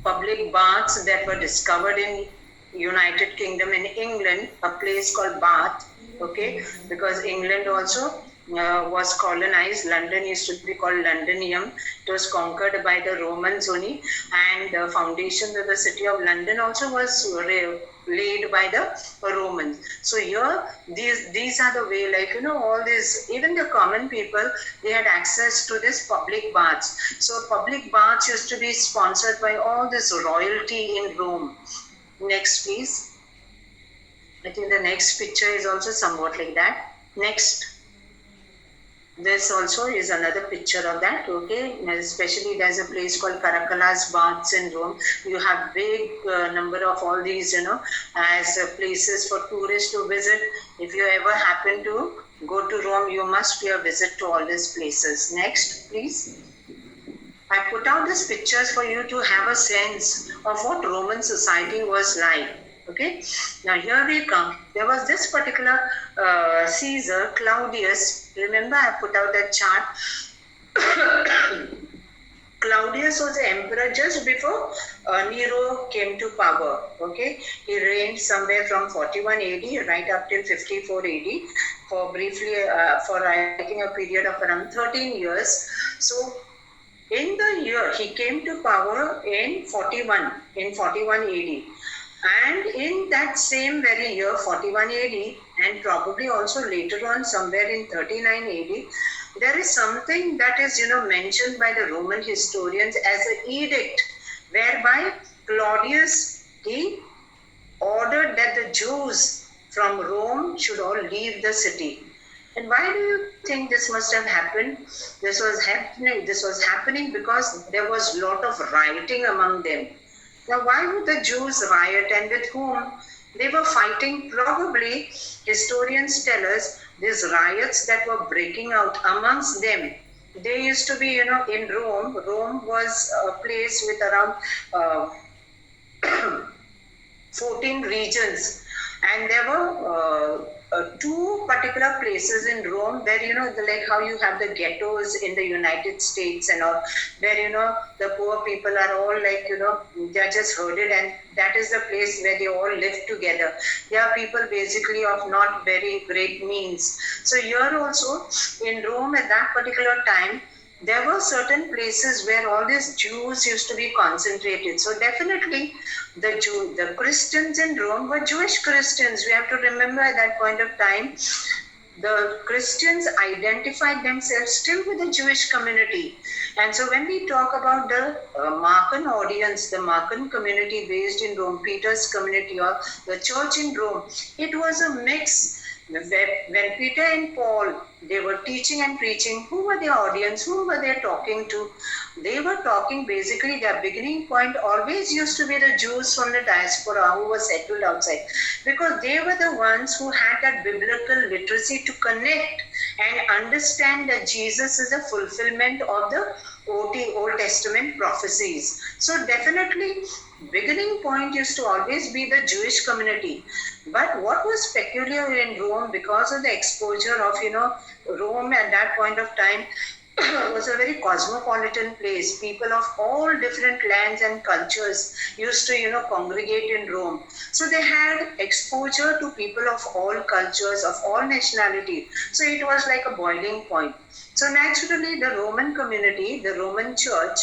public baths that were discovered in United Kingdom in England, a place called Bath, okay, because England also was colonized. London used to be called Londinium. It was conquered by the Romans only, and the foundation of the city of London also was laid by the Romans. So here, these are the way, all this, even the common people, they had access to this public baths. So public baths used to be sponsored by all this royalty in Rome. Next, please. I think the next picture is also somewhat like that. Next. This also is another picture of that, okay. Especially there's a place called Caracallas Baths in Rome. You have big number of all these, as places for tourists to visit. If you ever happen to go to Rome, you must pay a visit to all these places. Next, please. I put out these pictures for you to have a sense of what Roman society was like. Okay, now here we come. There was this particular Caesar, Claudius. Remember, I put out that chart. Claudius was the emperor just before Nero came to power. Okay, he reigned somewhere from 41 AD right up till 54 AD for briefly, for I think a period of around 13 years. So, in the year he came to power in 41 AD. And in that same very year, 41 AD, and probably also later on somewhere in 39 AD, there is something that is, mentioned by the Roman historians as an edict, whereby Claudius, he ordered that the Jews from Rome should all leave the city. And why do you think this must have happened? This was happening because there was a lot of rioting among them. Now, why would the Jews riot, and with whom? They were fighting. Probably, historians tell us, these riots that were breaking out amongst them. They used to be, in Rome. Rome was a place with around 14 regions. And there were two particular places in Rome where, like how you have the ghettos in the United States and all, where, the poor people are all like, they're just herded, and that is the place where they all live together. They are people basically of not very great means. So here also in Rome at that particular time, there were certain places where all these Jews used to be concentrated. So definitely the Christians in Rome were Jewish Christians. We have to remember at that point of time, the Christians identified themselves still with the Jewish community. And so when we talk about the Markan audience, the Markan community based in Rome, Peter's community or the church in Rome, it was a mix. When Peter and Paul, they were teaching and preaching, who were their audience? Who were they talking to? They were talking, basically their beginning point always used to be the Jews from the diaspora who were settled outside, because they were the ones who had that biblical literacy to connect and understand that Jesus is a fulfillment of the Old Testament prophecies. So definitely, beginning point used to always be the Jewish community. But what was peculiar in Rome, because of the exposure of, Rome at that point of time was a very cosmopolitan place. People of all different lands and cultures used to, congregate in Rome. So they had exposure to people of all cultures, of all nationality. So it was like a boiling point. So naturally, the Roman community, the Roman church,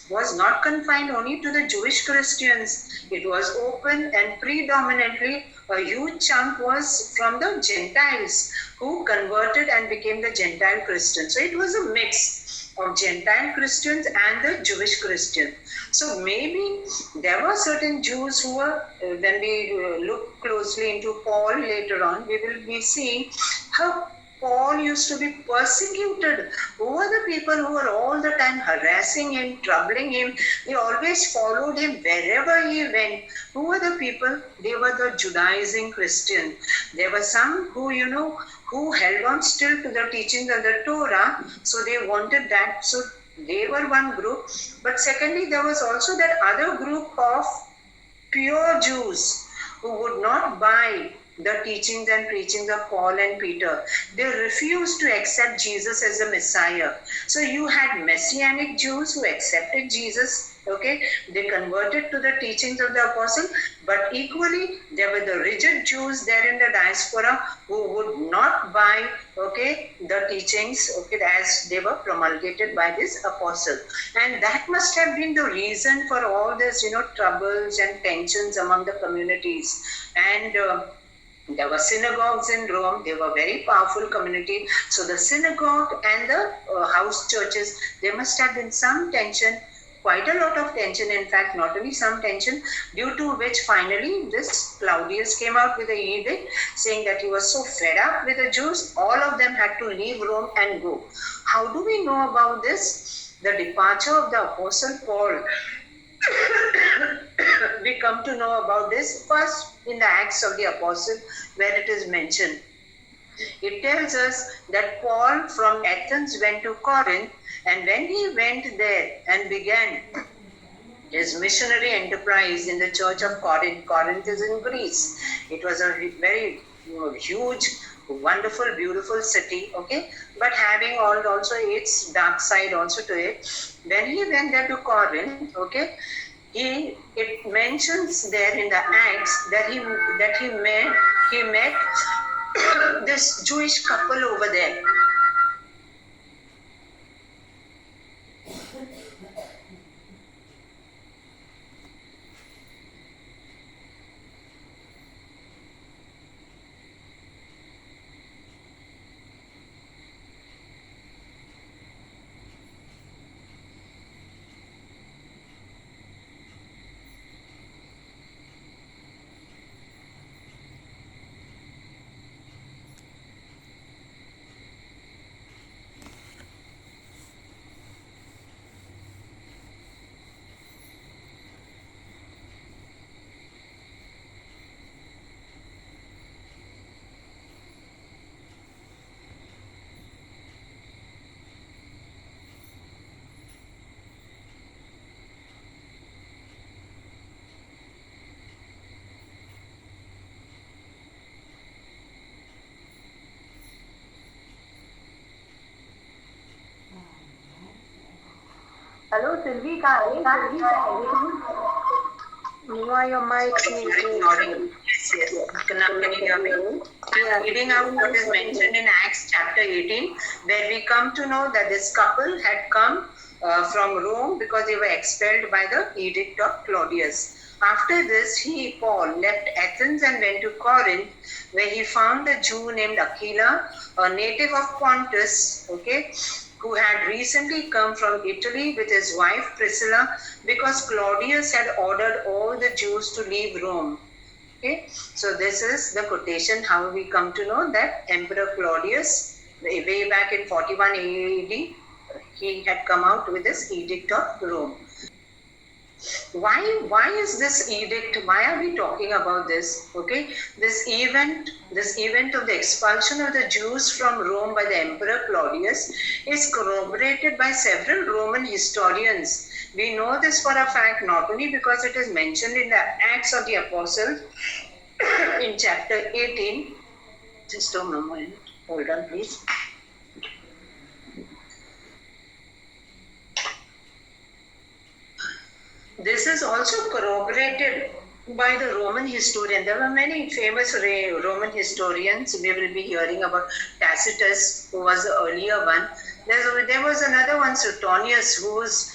was not confined only to the Jewish Christians. It was open, and predominantly a huge chunk was from the Gentiles who converted and became the Gentile Christians. So it was a mix of Gentile Christians and the Jewish Christians. So maybe there were certain Jews who were, when we look closely into Paul later on, we will be seeing how Paul used to be persecuted. Who were the people who were all the time harassing him, troubling him? They always followed him wherever he went. Who were the people? They were the Judaizing Christians. There were some who, who held on still to the teachings of the Torah, so they wanted that. So they were one group. But secondly, there was also that other group of pure Jews who would not buy the teachings and preachings of Paul and Peter. They refused to accept Jesus as the Messiah. So you had Messianic Jews who accepted Jesus, okay? They converted to the teachings of the apostle, but equally there were the rigid Jews there in the diaspora who would not buy, okay, the teachings, okay, as they were promulgated by this apostle. And that must have been the reason for all this, troubles and tensions among the communities. And there were synagogues in Rome. They were very powerful community. So the synagogue and the house churches, there must have been some tension, quite a lot of tension, in fact, not only some tension, due to which finally this Claudius came out with an edict saying that he was so fed up with the Jews, all of them had to leave Rome and go. How do we know about this? The departure of the Apostle Paul. We come to know about this first in the Acts of the Apostle, where it is mentioned. It tells us that Paul from Athens went to Corinth, and when he went there and began his missionary enterprise in the church of Corinth, Corinth is in Greece. It was a very huge, wonderful, beautiful city, okay, but having also its dark side also to it. When he went there to Corinth, okay, it mentions there in the Acts that he met this Jewish couple over there. Hello, Sylvie. Why your mic is Yes. Now can you hear me? I'm reading out what is mentioned in Acts chapter 18, where we come to know that this couple had come from Rome because they were expelled by the edict of Claudius. After this, Paul, left Athens and went to Corinth, where he found a Jew named Aquila, a native of Pontus, okay, who had recently come from Italy with his wife Priscilla, because Claudius had ordered all the Jews to leave Rome. Okay, so this is the quotation how we come to know that Emperor Claudius, way back in 41 AD, he had come out with this edict of Rome. Why is this edict? Why are we talking about this? Okay, this event of the expulsion of the Jews from Rome by the Emperor Claudius is corroborated by several Roman historians. We know this for a fact not only because it is mentioned in the Acts of the Apostles in chapter 18. Just a moment, hold on please. This is also corroborated by the Roman historian. There were many famous Roman historians. We will be hearing about Tacitus, who was the earlier one. There was another one, Suetonius, whose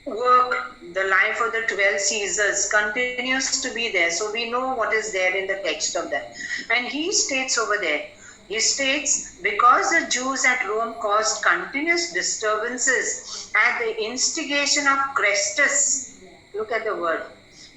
work, The Life of the 12 Caesars, continues to be there. So we know what is there in the text of that. And he states over there, he states, because the Jews at Rome caused continuous disturbances at the instigation of Chrestus, look at the word,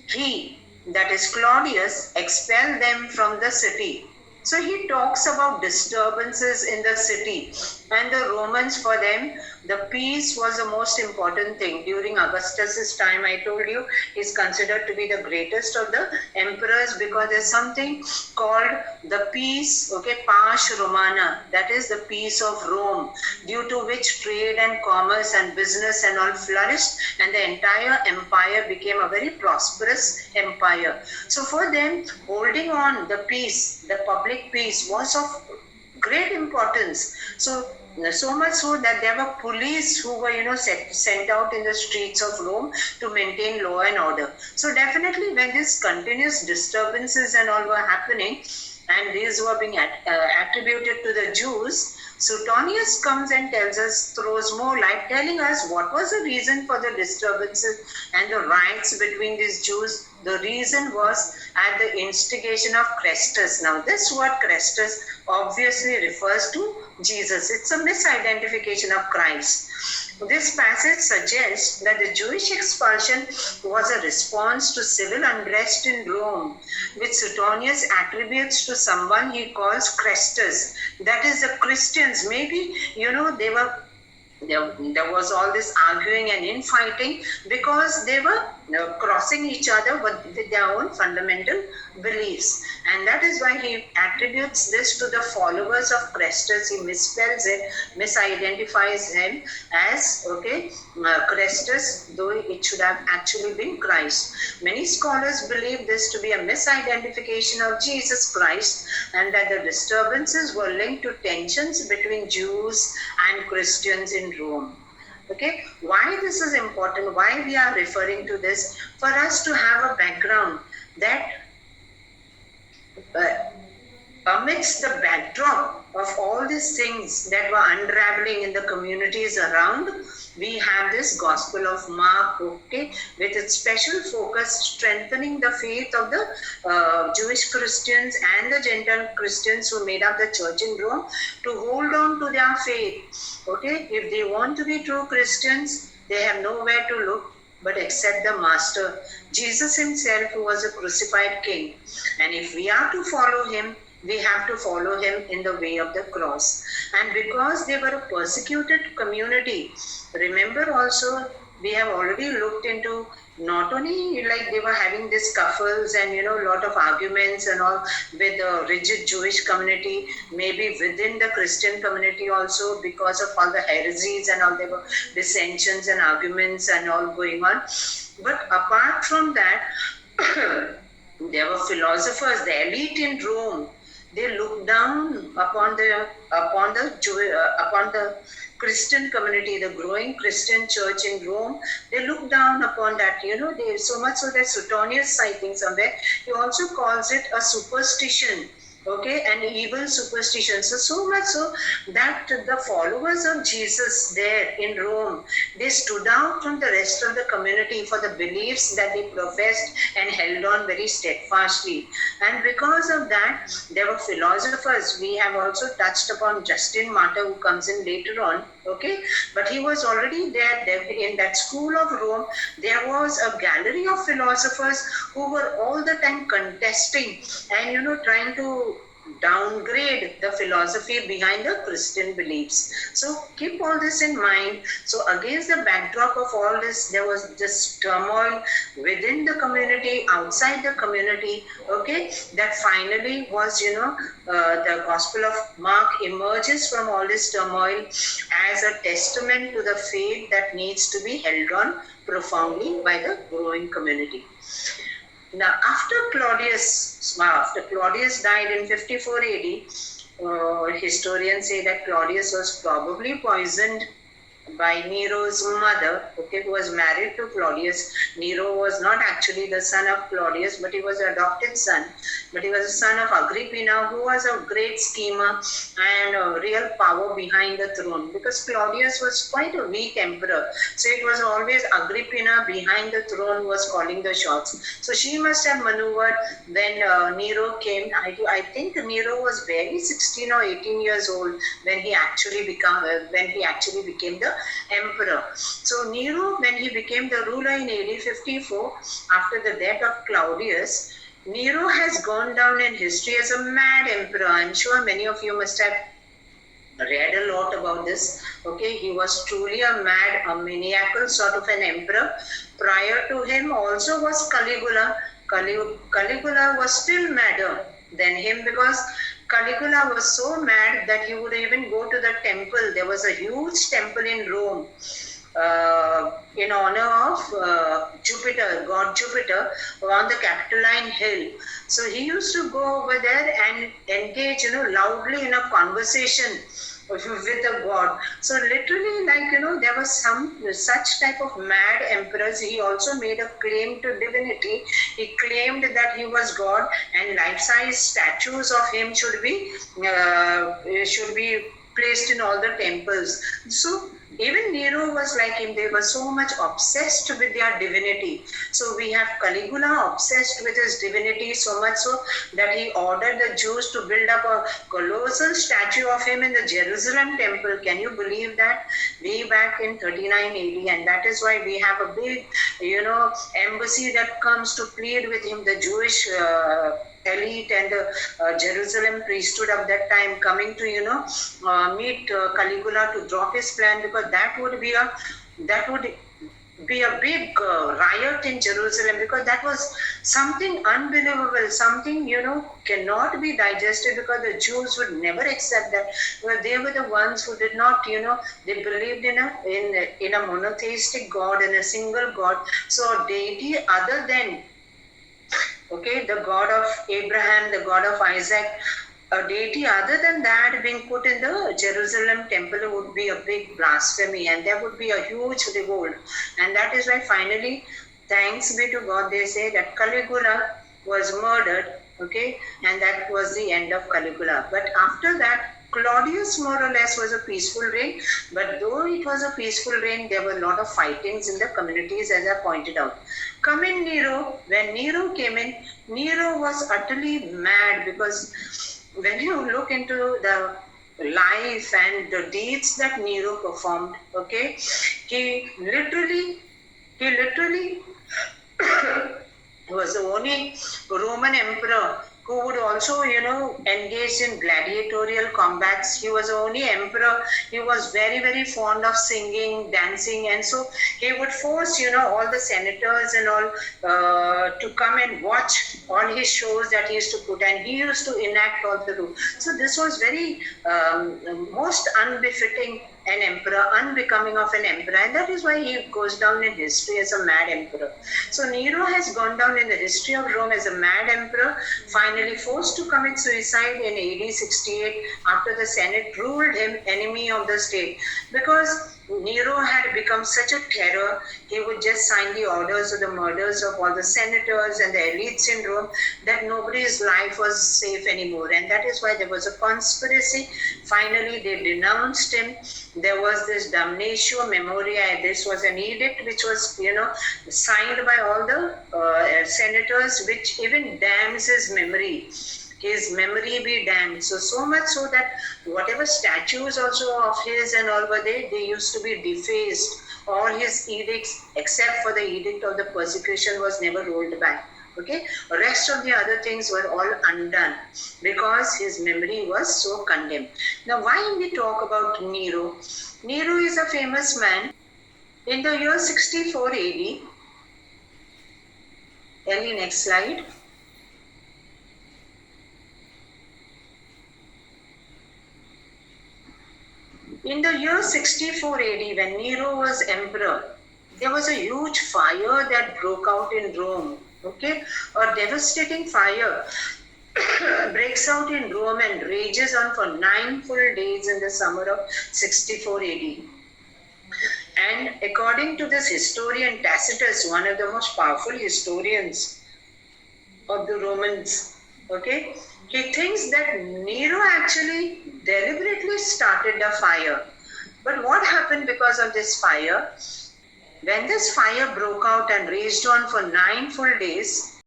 he, that is Claudius, expelled them from the city. So he talks about disturbances in the city, and the Romans, for them, the peace was the most important thing. During Augustus's time, I told you, he's considered to be the greatest of the emperors because there's something called the peace, okay, Pax Romana, that is the peace of Rome, due to which trade and commerce and business and all flourished, and the entire empire became a very prosperous empire. So for them, holding on the peace, the public peace, was of great importance. So much so that there were police who were, sent out in the streets of Rome to maintain law and order. So definitely when these continuous disturbances and all were happening, and these were being attributed to the Jews, Suetonius comes and tells us, throws more light, telling us what was the reason for the disturbances and the riots between these Jews. The reason was at the instigation of Chrestus. Now this word Chrestus obviously refers to Jesus. It's a misidentification of Christ. This passage suggests that the Jewish expulsion was a response to civil unrest in Rome, which Suetonius attributes to someone he calls Chrestus. That is the Christians. Maybe, there was all this arguing and infighting because they were crossing each other with their own fundamental beliefs. And that is why he attributes this to the followers of Chrestus. He misspells it, misidentifies him as, Chrestus, though it should have actually been Christ. Many scholars believe this to be a misidentification of Jesus Christ, and that the disturbances were linked to tensions between Jews and Christians in Rome. Okay, why this is important, why we are referring to this, for us to have a background that amidst the backdrop of all these things that were unraveling in the communities around, we have this Gospel of Mark, okay, with its special focus strengthening the faith of the Jewish Christians and the Gentile Christians who made up the church in Rome to hold on to their faith. Okay, if they want to be true Christians, they have nowhere to look but accept the Master, Jesus himself, who was a crucified king. And if we are to follow him, we have to follow him in the way of the cross. And because they were a persecuted community, remember also, we have already looked into not only like they were having these scuffles and a lot of arguments and all with the rigid Jewish community, maybe within the Christian community also, because of all the heresies and all, there were dissensions and arguments and all going on. But apart from that, there were philosophers, the elite in Rome. They looked down upon the Christian community, the growing Christian church in Rome. They looked down upon that, they so much so that Suetonius, citing somewhere, he also calls it a superstition. Okay, an evil superstition. So much so that the followers of Jesus there in Rome, they stood out from the rest of the community for the beliefs that they professed and held on very steadfastly. And because of that, there were philosophers. We have also touched upon Justin Martyr, who comes in later on. Okay, but he was already there in that school of Rome. There was a gallery of philosophers who were all the time contesting and trying to downgrade the philosophy behind the Christian beliefs. So keep all this in mind. So against the backdrop of all this, there was this turmoil within the community, outside the community, okay, that finally was, the Gospel of Mark emerges from all this turmoil as a testament to the faith that needs to be held on profoundly by the growing community. Now, after Claudius died in 54 AD, historians say that Claudius was probably poisoned by Nero's mother, okay, who was married to Claudius. Nero was not actually the son of Claudius, but he was an adopted son. But he was a son of Agrippina, who was a great schemer and a real power behind the throne, because Claudius was quite a weak emperor. So it was always Agrippina behind the throne who was calling the shots. So she must have maneuvered when Nero came. I think Nero was barely 16 or 18 years old when he actually became the emperor. So Nero, when he became the ruler in AD 54, after the death of Claudius, Nero has gone down in history as a mad emperor. I'm sure many of you must have read a lot about this. Okay, he was truly a maniacal sort of an emperor. Prior to him also was Caligula. Caligula was still madder than him, because Caligula was so mad that he would even go to the temple. There was a huge temple in Rome in honor of Jupiter, god Jupiter, on the Capitoline Hill. So he used to go over there and engage, loudly in a conversation with a god. So literally, there was some such type of mad emperors. He also made a claim to divinity. He claimed that he was God, and life-size statues of him should be placed in all the temples. So even Nero was like him. They were so much obsessed with their divinity. So we have Caligula obsessed with his divinity, so much so that he ordered the Jews to build up a colossal statue of him in the Jerusalem temple. Can you believe that? Way back in 39 AD. And that is why we have a big, embassy that comes to plead with him, the Jewish elite and the Jerusalem priesthood of that time coming to meet Caligula to drop his plan, because that would be a big riot in Jerusalem, because that was something unbelievable, something cannot be digested, because the Jews would never accept that. Well, they were the ones who did not, they believed in a monotheistic God, in a single God. So a deity other than the God of Abraham, the God of Isaac, a deity other than that being put in the Jerusalem temple would be a big blasphemy, and there would be a huge revolt. And that is why finally, thanks be to God, they say that Caligula was murdered, and that was the end of Caligula. But after that, Claudius more or less was a peaceful reign, but though it was a peaceful reign, there were a lot of fightings in the communities, as I pointed out. Come in Nero. When Nero came in, Nero was utterly mad, because when you look into the life and the deeds that Nero performed, he literally was the only Roman emperor who would also, engage in gladiatorial combats. He was the only emperor. He was very, very fond of singing, dancing, and so he would force, all the senators and all to come and watch all his shows that he used to put, and he used to enact all the rules. So this was very most unbefitting an emperor, unbecoming of an emperor, and that is why he goes down in history as a mad emperor. So Nero has gone down in the history of Rome as a mad emperor, finally forced to commit suicide in AD 68 after the Senate ruled him enemy of the state, because Nero had become such a terror. He would just sign the orders of the murders of all the senators and the elites in Rome, that nobody's life was safe anymore. And that is why there was a conspiracy. Finally, they denounced him. There was this damnatio memoriae. This was an edict which was, signed by all the senators, which even damns his memory. His memory be damned. So much so that whatever statues also of his and all were there, they used to be defaced. All his edicts, except for the edict of the persecution, was never rolled back. Okay, rest of the other things were all undone because his memory was so condemned. Now, why we talk about Nero? Nero is a famous man. In the year 64 AD, Ellie, next slide. In the year 64 AD, when Nero was emperor, there was a huge fire that broke out in Rome. Okay, a devastating fire breaks out in Rome and rages on for 9 full days in the summer of 64 AD. And according to this historian Tacitus, one of the most powerful historians of the Romans, okay, he thinks that Nero actually deliberately started the fire. But what happened because of this fire? When this fire broke out and raged on for 9 full days,